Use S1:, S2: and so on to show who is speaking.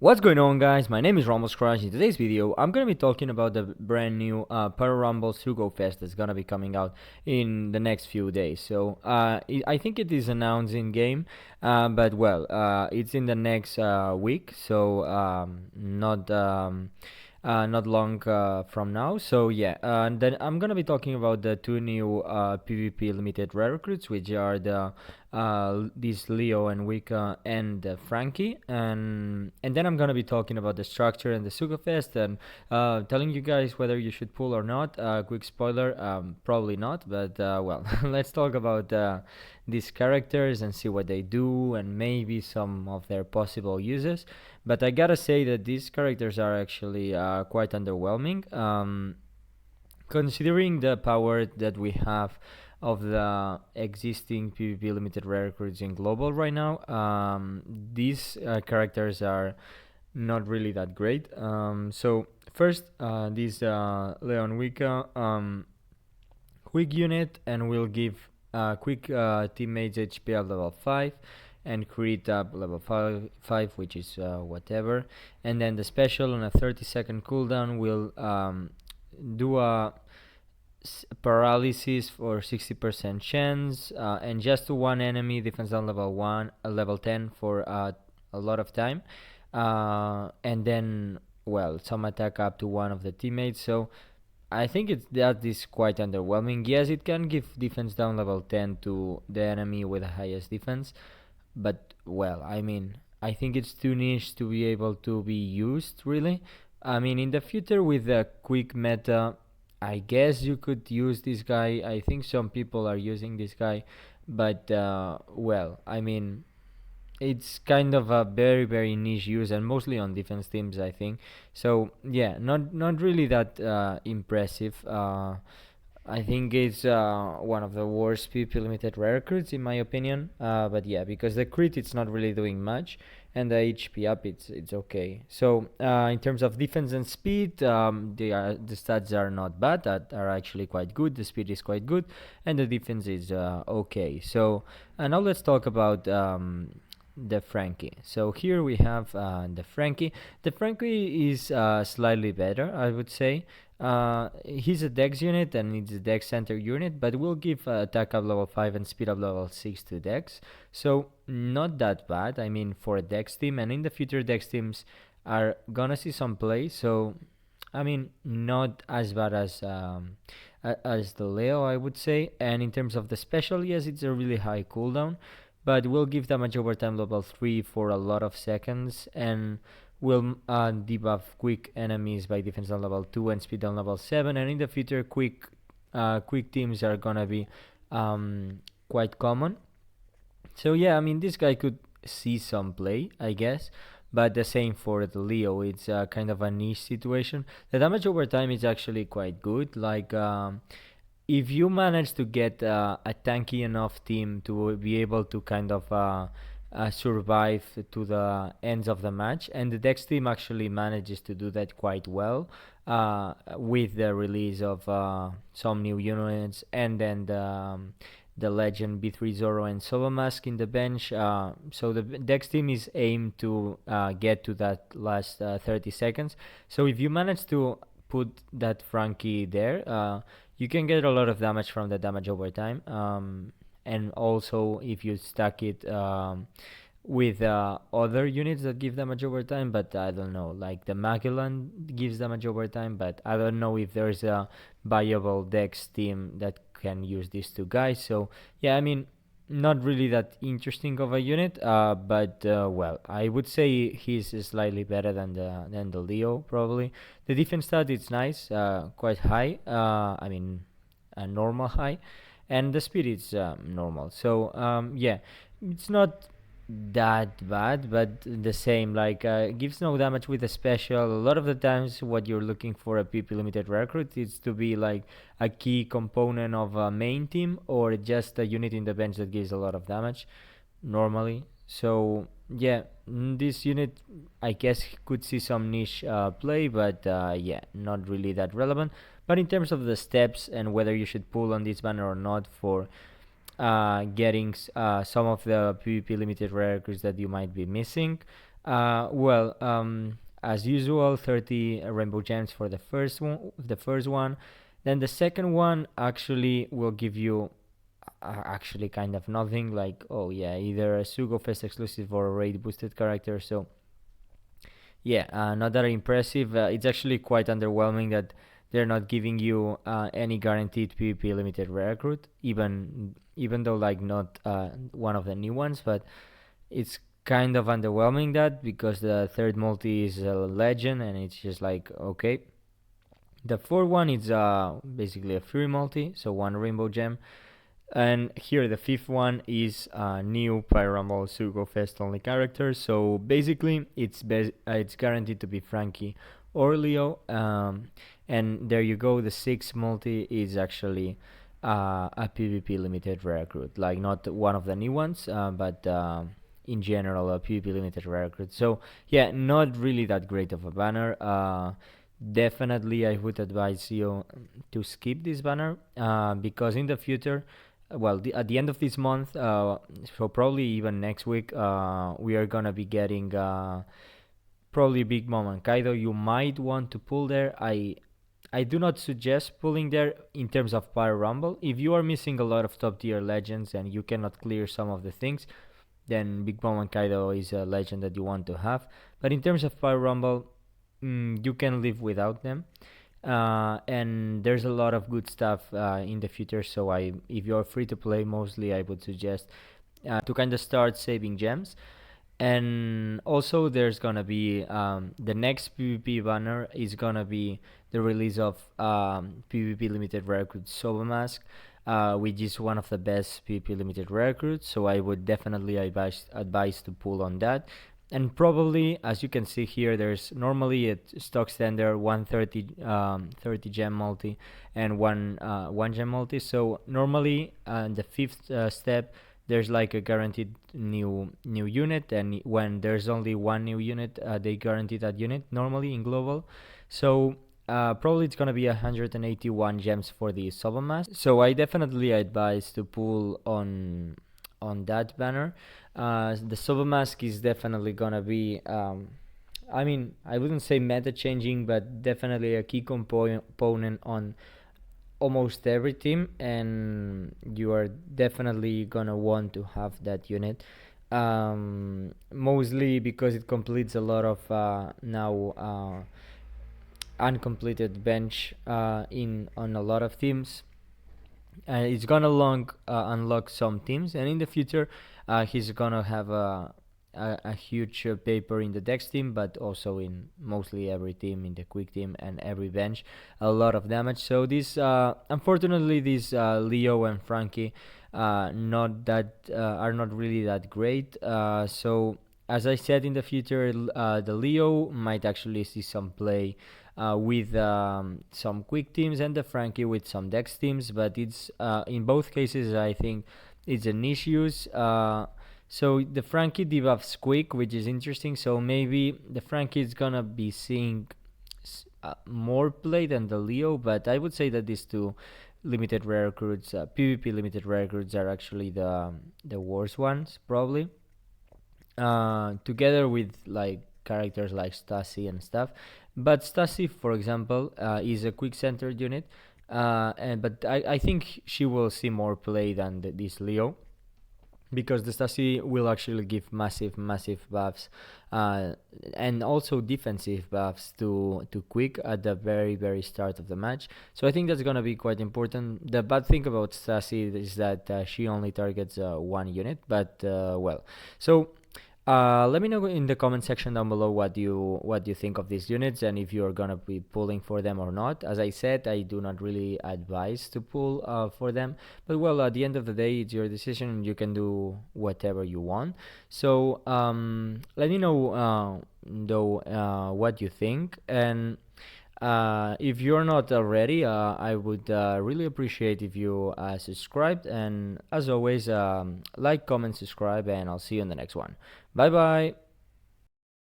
S1: What's going on, guys? My name is Rumble Skrash. In today's video, I'm gonna be talking about the brand new Rumble Sugo Fest that's gonna be coming out in the next few days. So I think it is announced in game, but well, it's in the next week, so not long from now. So yeah, and then I'm gonna be talking about the two new PvP limited rare recruits, which are the this Leo and Wicca and Frankie, and then I'm gonna be talking about the structure and the Sugafest and telling you guys whether you should pull or not. Quick spoiler, probably not, but well, let's talk about these characters and see what they do and maybe some of their possible uses. But I gotta say that these characters are actually quite underwhelming. Considering the power that we have of the existing PvP limited rare recruits in global right now, these characters are not really that great. So first, this Leon Wicca quick unit, and will give quick teammates HP at level 5 and crit up level 5, which is whatever. And then the special on a 30-second cooldown will do a paralysis for 60% chance, and just to one enemy, defense down level 1, level 10 for a lot of time, and then, well, some attack up to one of the teammates. So I think that is quite underwhelming. Yes, it can give defense down level 10 to the enemy with the highest defense, but well, I mean, I think it's too niche to be able to be used, really. I mean, in the future with the quick meta, I guess you could use this guy. I think some people are using this guy, but well, I mean, it's kind of a very niche use, and mostly on defense teams, I think. So yeah, not really that impressive. I think it's one of the worst PP limited rare recruits in my opinion. But yeah, because the crit it's not really doing much, and the HP up it's okay. So in terms of defense and speed, the stats are not bad. That are actually quite good. The speed is quite good, and the defense is okay. So now let's talk about the Frankie. So here we have the Frankie. The Frankie is slightly better, I would say. He's a dex unit and it's a dex center unit, but will give attack up level 5 and speed up level 6 to dex. So not that bad, I mean, for a dex team, and in the future dex teams are gonna see some play. So I mean, not as bad as the Leo, I would say. And in terms of the special, yes, it's a really high cooldown, but will give damage over time level 3 for a lot of seconds, and will debuff quick enemies by defense on level 2 and speed on level 7. And in the future, quick teams are gonna be quite common. So yeah, I mean, this guy could see some play, I guess, but the same for the Leo. It's kind of a niche situation. The damage over time is actually quite good. Like if you manage to get a tanky enough team to be able to kind of survive to the ends of the match, and the Dex team actually manages to do that quite well with the release of some new units, and then the legend B3 Zoro and Solo Mask in the bench. So the Dex team is aimed to get to that last 30 seconds. So if you manage to put that Frankie there, you can get a lot of damage from the damage over time. And also if you stack it with other units that give damage over time, but I don't know, like the Magellan gives damage over time, but I don't know if there's a viable Dex team that can use these two guys. So yeah, I mean, not really that interesting of a unit, but well, I would say he's slightly better than the Leo, probably. The defense stat is nice, quite high, I mean, a normal high, and the speed is normal. So yeah, it's not that bad, but the same, like gives no damage with a special. A lot of the times what you're looking for a PP limited recruit is to be like a key component of a main team, or just a unit in the bench that gives a lot of damage normally. So yeah, this unit I guess could see some niche play, but yeah, not really that relevant. But in terms of the steps and whether you should pull on this banner or not for getting some of the PvP limited rare recruits that you might be missing, Well, as usual, 30 rainbow gems for the first one. Then the second one actually will give you actually kind of nothing. Like, oh yeah, either a Sugo Fest exclusive or a raid boosted character. So yeah, not that impressive. It's actually quite underwhelming that they're not giving you any guaranteed PvP limited rare recruit, even though like not one of the new ones, but it's kind of underwhelming that because the third multi is a legend and it's just like okay. The fourth one is basically a free multi, so one rainbow gem. And here the fifth one is a new Pyramol Sugo Fest only character. So basically it's guaranteed to be Frankie or Leo. And there you go. The sixth multi is actually a PvP limited rare recruit, like not one of the new ones, but in general a PvP limited rare recruit. So yeah, not really that great of a banner. Definitely I would advise you to skip this banner because in the future, well, at the end of this month, so probably even next week, we are gonna be getting probably Big Mom and Kaido. You might want to pull there. I do not suggest pulling there in terms of Pyro Rumble. If you are missing a lot of top tier legends and you cannot clear some of the things, then Big Mom and Kaido is a legend that you want to have. But in terms of Pyro Rumble, you can live without them. And there's a lot of good stuff in the future. So if you're free to play, mostly I would suggest to kind of start saving gems. And also there's gonna be the next PvP banner is gonna be the release of PvP limited rare recruit Soba Mask, which is one of the best PvP limited rare recruits. So I would definitely advise to pull on that. And probably, as you can see here, there's normally a stock standard 130 gem multi and one gem multi. So normally, the fifth step, there's like a guaranteed new unit, and when there's only one new unit, they guarantee that unit normally in global. So probably it's gonna be 181 gems for the Soba Mask. So I definitely advise to pull on that banner. The Soba Mask is definitely gonna be I mean, I wouldn't say meta changing, but definitely a key component on almost every team, and you are definitely gonna want to have that unit. Mostly because it completes a lot of now uncompleted bench in on a lot of teams. It's gonna unlock some teams, and in the future, he's gonna have a huge paper in the Dex team, but also in mostly every team, in the quick team and every bench, a lot of damage. So this, unfortunately, these Leo and Frankie, not that are not really that great. So as I said, in the future, the Leo might actually see some play with some quick teams, and the Frankie with some Dex teams, but it's in both cases I think it's a niche use. So the Frankie debuffs quick, which is interesting. So maybe the Frankie is gonna be seeing more play than the Leo, but I would say that these two limited rare recruits, PvP limited rare recruits, are actually the worst ones probably. Together with like characters like Stasi and stuff. But Stasi, for example, is a quick centered unit, but I think she will see more play than this Leo, because the Stasi will actually give massive buffs, and also defensive buffs to Quick at the very start of the match. So I think that's gonna be quite important. The bad thing about Stasi is that she only targets one unit, but well. So let me know in the comment section down below what you think of these units, and if you're gonna be pulling for them or not. As I said, I do not really advise to pull for them, but well, at the end of the day, it's your decision and you can do whatever you want. So let me know though what you think, and if you're not already, I would really appreciate if you subscribed, and as always, like, comment, subscribe, and I'll see you in the next one. Bye bye.